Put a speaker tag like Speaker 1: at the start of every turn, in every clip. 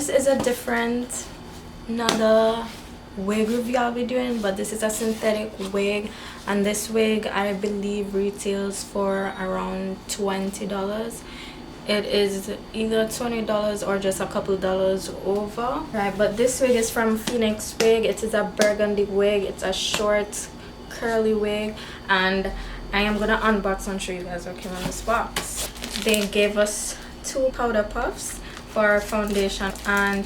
Speaker 1: this is a different, another wig review I'll be doing, but this is a synthetic wig, and this wig I believe retails for around $20. It is either $20 or just a couple dollars over, right? But this wig is from Phoenix Wig. It is a burgundy wig. It's a short curly wig, and I am gonna unbox and show you guys what came in this box. They gave us 2 powder puffs for our foundation, and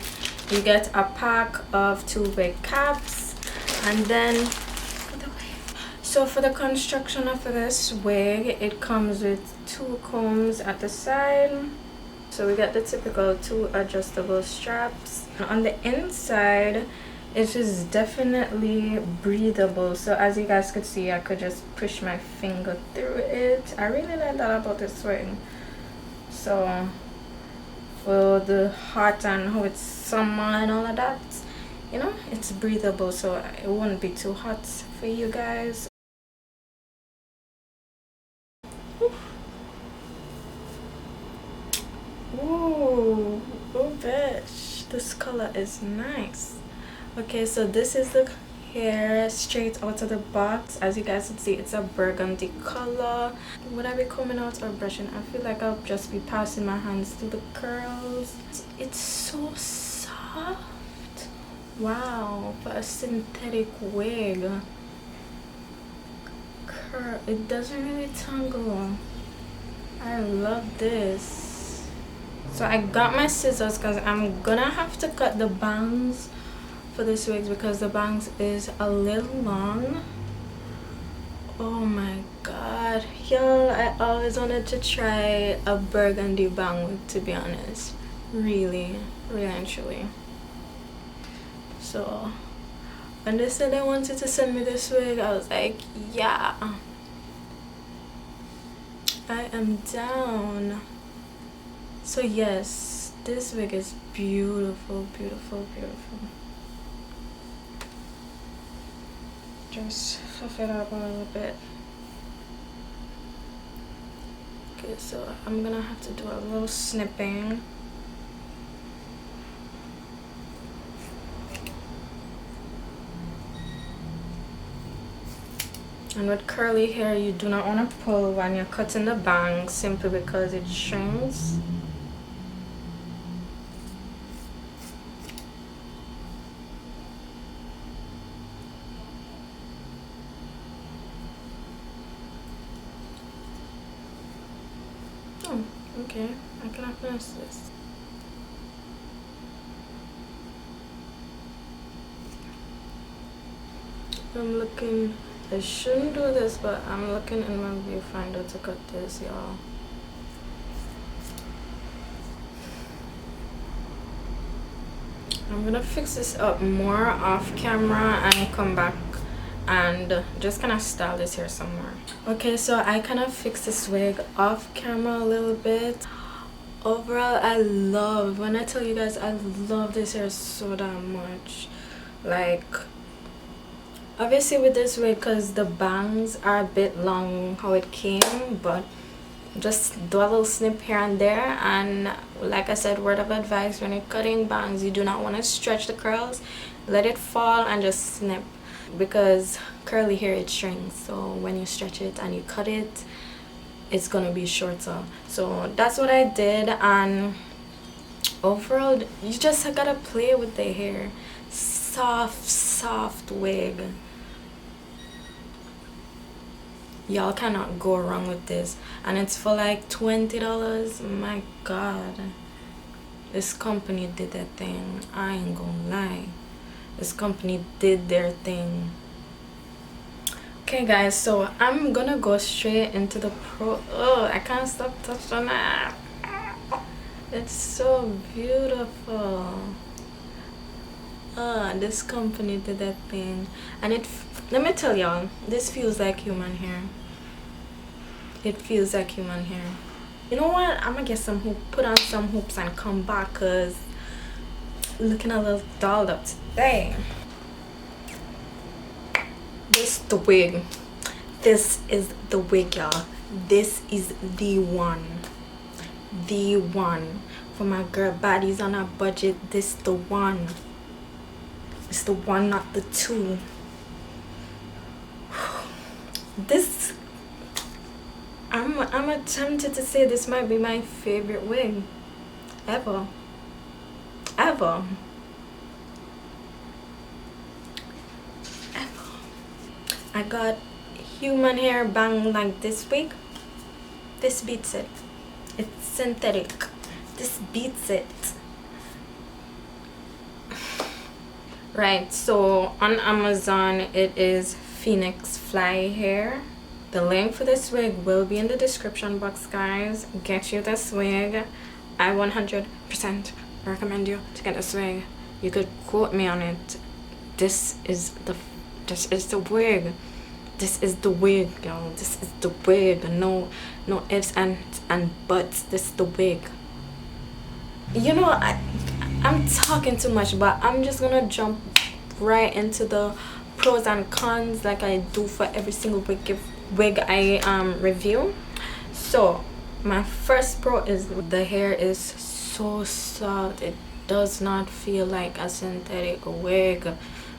Speaker 1: you get a pack of 2 wig caps. And then so for the construction of this wig, it comes with 2 combs at the side. So we get the typical 2 adjustable straps. On the inside, it is definitely breathable. So as you guys could see, I could just push my finger through it. I really like that about this wig. So for the hot and how it's summer and all of that, you know, it's breathable, so it won't be too hot for you guys. Ooh, oh bitch, this color is nice. Okay, so this is the hair straight out of the box. As you guys can see, it's a burgundy color. Would I be combing out or brushing? I feel like I'll just be passing my hands through the curls. It's so soft. Wow, for a synthetic wig. It doesn't really tangle. I love this. So I got my scissors because I'm gonna have to cut the bangs for this wig because the bangs is a little long. Oh my god, y'all, I always wanted to try a burgundy bang wig, to be honest. Really and truly. So when they said they wanted to send me this wig, I was like, yeah, I am down. So yes, this wig is beautiful. Just fluff it up a little bit. Okay, so I'm gonna have to do a little snipping. And with curly hair, you do not want to pull when you're cutting the bangs, simply because it shrinks. Oh, okay, I cannot finish this. I'm looking, I shouldn't do this, but I'm looking in my viewfinder to cut this, y'all. I'm gonna fix this up more off camera and come back and just kind of style this hair somewhere. Okay, so I kind of fixed this wig off camera a little bit. Overall, I love, when I tell you guys, I love this hair so damn much. Like, obviously with this wig, because the bangs are a bit long how it came, but just do a little snip here and there. And like I said, word of advice, when you're cutting bangs, you do not want to stretch the curls. Let it fall and just snip, because curly hair, it shrinks. So when you stretch it and you cut it, it's gonna be shorter. So that's what I did. And overall, you just gotta play with the hair. Soft wig. Y'all cannot go wrong with this, and it's for like $20. My god, this company did their thing. I ain't gonna lie, this company did their thing. Okay guys, so I'm gonna go straight into the oh, I can't stop touching that. It's so beautiful. This company did that thing, and let me tell y'all, this feels like human hair. It feels like human hair. You know what, I'm gonna get some hoop, put on some hoops and come back, cause looking a little dolled up today. This the wig. This is the wig, y'all. This is the one For my girl bodies on a budget, this the one. It's the one, not the two. This, I'm tempted to say this might be my favorite wig ever. Ever. I got human hair bang like this wig. This beats it. It's synthetic. This beats it. Right, so on Amazon it is Phoenix Fly Hair. The link for this wig will be in the description box, guys. Get you this wig. I 100% recommend you to get this wig. You could quote me on it. This is the wig. This is the wig, y'all. This is the wig. No ifs and buts. This is the wig. You know, I'm talking too much, but I'm just gonna jump right into the pros and cons like I do for every single wig I review. So my first pro is the hair is so soft. It does not feel like a synthetic wig.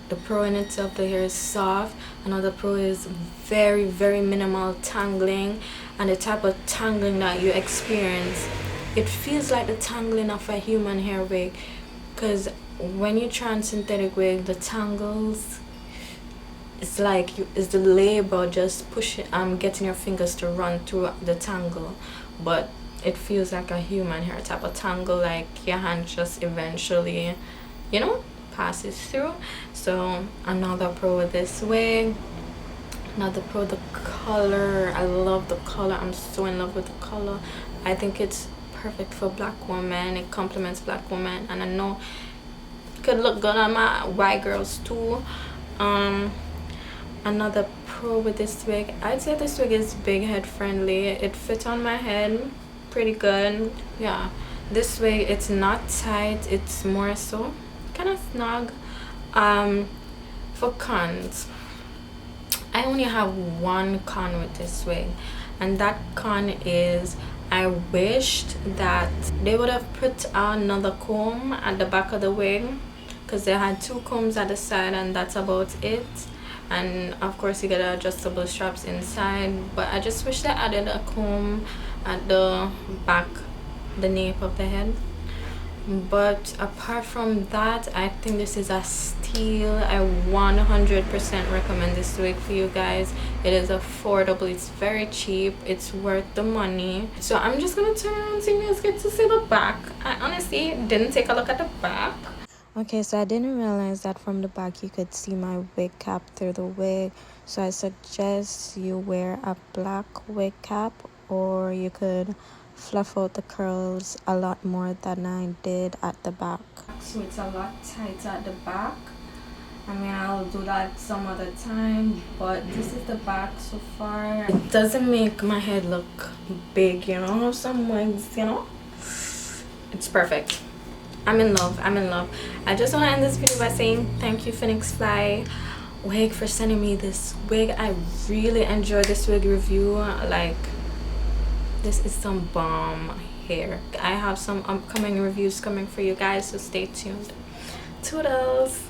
Speaker 1: The pro in itself, the hair is soft. Another pro is very, very minimal tangling, and the type of tangling that you experience, it feels like the tangling of a human hair wig, because when you try on synthetic wig, the tangles, it's like it's the labor just pushing, getting your fingers to run through the tangle, but it feels like a human hair type of tangle, like your hand just eventually, you know, passes through. So another pro with this wig. Another pro, the color. I love the color. I'm so in love with the color. I think it's perfect for black women. It complements black women, and I know it could look good on my white girls too. Another pro with this wig, I'd say this wig is big head friendly. It fits on my head pretty good. Yeah, this wig, it's not tight, it's more so kind of snug. For cons, I only have one con with this wig, and that con is I wished that they would have put another comb at the back of the wig, because they had two combs at the side and that's about it. And of course you get adjustable straps inside, but I just wish they added a comb at the back, the nape of the head. But apart from that, I think this is a steal. I 100% recommend this wig for you guys. It is affordable, it's very cheap, it's worth the money. So I'm just gonna turn around so you guys get to see the back. I honestly didn't take a look at the back. Okay, so I didn't realize that from the back you could see my wig cap through the wig. So I suggest you wear a black wig cap, or you could fluff out the curls a lot more than I did at the back. So it's a lot tighter at the back. I mean, I'll do that some other time, but this is the back so far. It doesn't make my head look big, you know, some wigs, you know. It's perfect. I'm in love. I'm in love. I just want to end this video by saying thank you, Phoenix Fly Wig, for sending me this wig. I really enjoyed this wig review. Like, this is some bomb hair. I have some upcoming reviews coming for you guys, so stay tuned. Toodles.